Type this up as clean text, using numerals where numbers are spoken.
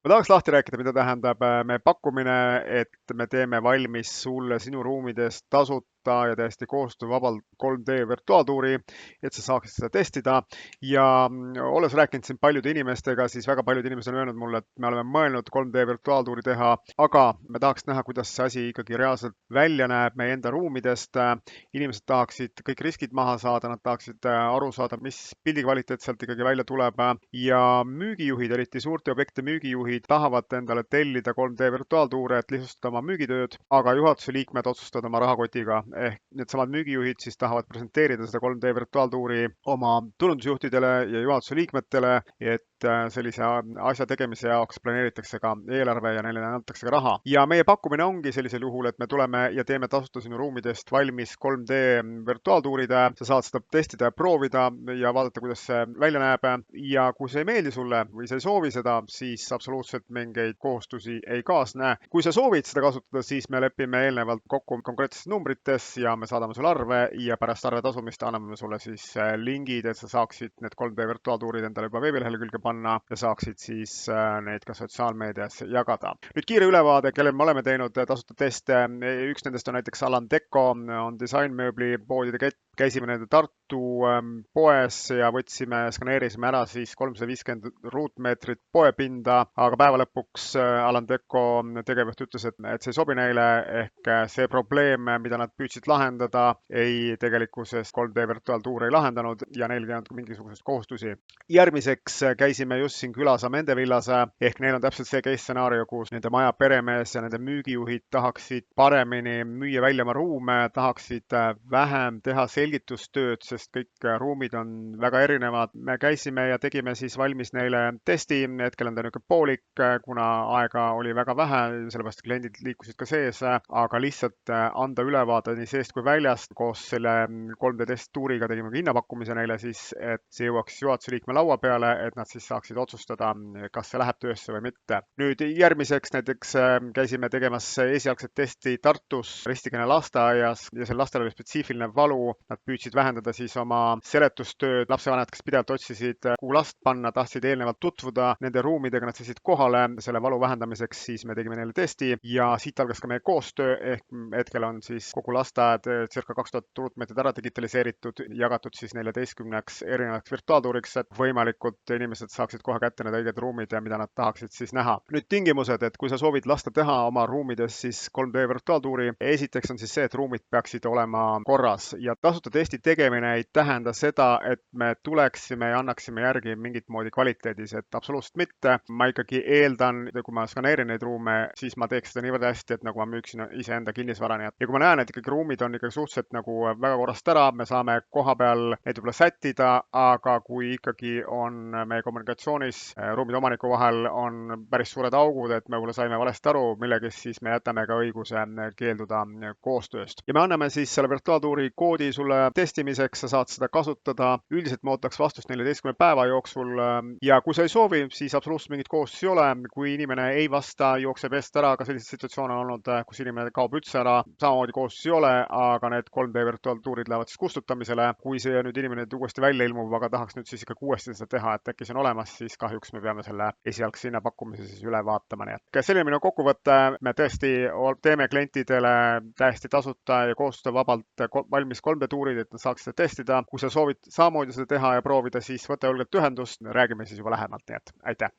Ma tahaks lahti rääkida, mida tähendab meie pakkumine, et me teeme valmis sulle sinu ruumides tasuta ja täiesti koostöövabalt 3D virtuaaltuuri, et sa saaksid seda testida. Ja olles rääkinud siin paljude inimestega, siis väga paljud inimesed on öelnud mulle, et me oleme mõelnud 3D virtuaaltuuri teha, aga me tahaks näha, kuidas see asi ikkagi reaalselt välja näeb meie enda ruumidest. Inimesed tahaksid kõik riskid maha saada, nad tahaksid aru saada, mis pildi kvaliteet sealt ikkagi välja tuleb ja müügijuhid, eriti suurte objekti müügijuhid, tahavad endale tellida 3D virtuaaltuure, et lihtsustada oma müügitööd, aga juhatuse liikmed otsustavad oma rahakotiga. Ehk needsamad müügijuhid siis tahavad presenteerida seda 3D virtuaaltuuri oma tulundusjuhtidele ja juhatuse liikmetele, et sellise asja tegemise jaoks planeeritakse ka eelarve ja neile antakse ka raha. Ja meie pakkumine ongi sellisel juhul, et me tuleme ja teeme tasuta sinu ruumidest valmis 3D virtuaaltuurid. Sa saad seda testida ja proovida ja vaadata, kuidas see välja näeb. Ja kui see ei meeldi sulle või sa ei soovi seda, siis absoluutselt mingeid kohustusi ei kaasne. Kui sa soovid seda kasutada, siis me lepime eelnevalt kokku konkreetses numbrites ja me saadame sulle arve ja pärast arve tasumist anname sulle siis lingid, et sa saaksid need 3D virtuaaltuurid endale juba veebilehele külge panna ja saaksid siis neid ka sotsiaalmeedias jagada. Nüüd kiire ülevaade, kellel me oleme teinud tasuta teste. Üks nendest on näiteks Alan Deco, on disainmööbli poodide kett. Käisime nende Tartu poes ja skaneerisime ära siis 350 ruutmeetrit poepinda, aga päeva lõpuks Alan Deco tegevjuht ütles, et see ei sobi neile, ehk see probleem, mida nad püüdsid lahendada, ei tegelikkuses 3D virtuaaltuur ei lahendanud ja neil ei olnud mingisuguseid kohustusi. Järgmiseks käisime just siin külas Amende villas, ehk neil on täpselt see case stsenaarium, kus nende maja peremees ja nende müügijuhid tahaksid paremini müüa välja oma ruume, tahaksid vähem teha selgitustööd, sest kõik ruumid on väga erinevad. Me käisime ja tegime siis valmis neile testi, hetkel on ta niisugune poolik, kuna aega oli väga vähe, sellepärast kliendid liikusid ka sees, aga lihtsalt anda ülevaade nii seest kui väljast. Koos selle 3D testtuuriga tegime ka hinnapakkumise neile siis, et see jõuaks juhatuse liikme laua peale, et nad siis saaksid otsustada, kas see läheb töösse või mitte. Nüüd järgmiseks näiteks käisime tegemas esialgset testi Tartus Ristikene lasteaias ja sel lastel oli spetsiifiline valu. Nad püüdsid vähendada siis oma seletustööd. Lapsevanemad, kes pidevalt otsisid, kuhu last panna, tahtsid eelnevalt tutvuda nende ruumidega, nad sõitsid kohale selle valu vähendamiseks, siis me tegime neile testi ja siit algas ka meie koostöö, ehk hetkel on siis kogu lasteaed circa 2000 ruutmeetrit ära digitaliseeritud, jagatud siis 14 erinevaks virtuaaltuuriks, et võimalikult inimesed saaksid kohe kätte need õiged ruumid ja mida nad tahaksid siis näha. Nüüd tingimused, et kui sa soovid lasta teha oma ruumides siis 3D virtuaaltuuri, esiteks on siis see, et ruumid peaksid olema korras ja tasuta testi tegemine ei tähenda seda, et me tuleksime ja annaksime järgi mingit moodi kvaliteedis, et absoluutselt mitte. Ma ikkagi eeldan, kui ma skaneerin neid ruume, siis ma teeks seda niivõrd hästi, et nagu ma müüksin iseenda kinnisvara. Ja kui ma näen, et ikkagi ruumid on ikkagi suhteliselt nagu väga korrast ära, me saame koha peal neid võib-olla sättida, aga kui ikkagi on meie kommunikatsioonis ruumide omaniku vahel on päris suured augud, et me võib-olla saime valesti aru millegist, siis me jätame ka õiguse keelduda koostööst. Ja me anname siis selle virtuaaltuuri koodi sulle testimiseks, sa saad seda kasutada. Üldiselt ma ootaks vastust 14 päeva jooksul ja kui sa ei soovi, siis absoluutselt mingit kohustust ei ole. Kui inimene ei vasta, jookseb eest ära, ka selliseid situatsioone on olnud, kus inimene kaob üldse ära, samamoodi kohustus ei ole, aga need 3D virtuaaltuurid lähevad siis kustutamisele. Kui see nüüd inimene uuesti välja ilmub, aga tahaks nüüd siis ikkagi uuesti seda teha, et äkki see on olemas, siis kahjuks me peame selle esialgse hinnapakkumise siis üle vaatama. Nii et selline minu kokkuvõte, me tõesti teeme klientidele täiesti tasuta ja koostöövabalt valmis 3D tuurid, et nad saaks seda testida. Kui sa soovid samamoodi seda teha ja proovida, siis võta julgelt ühendust, räägime siis juba lähemalt, nii et aitäh!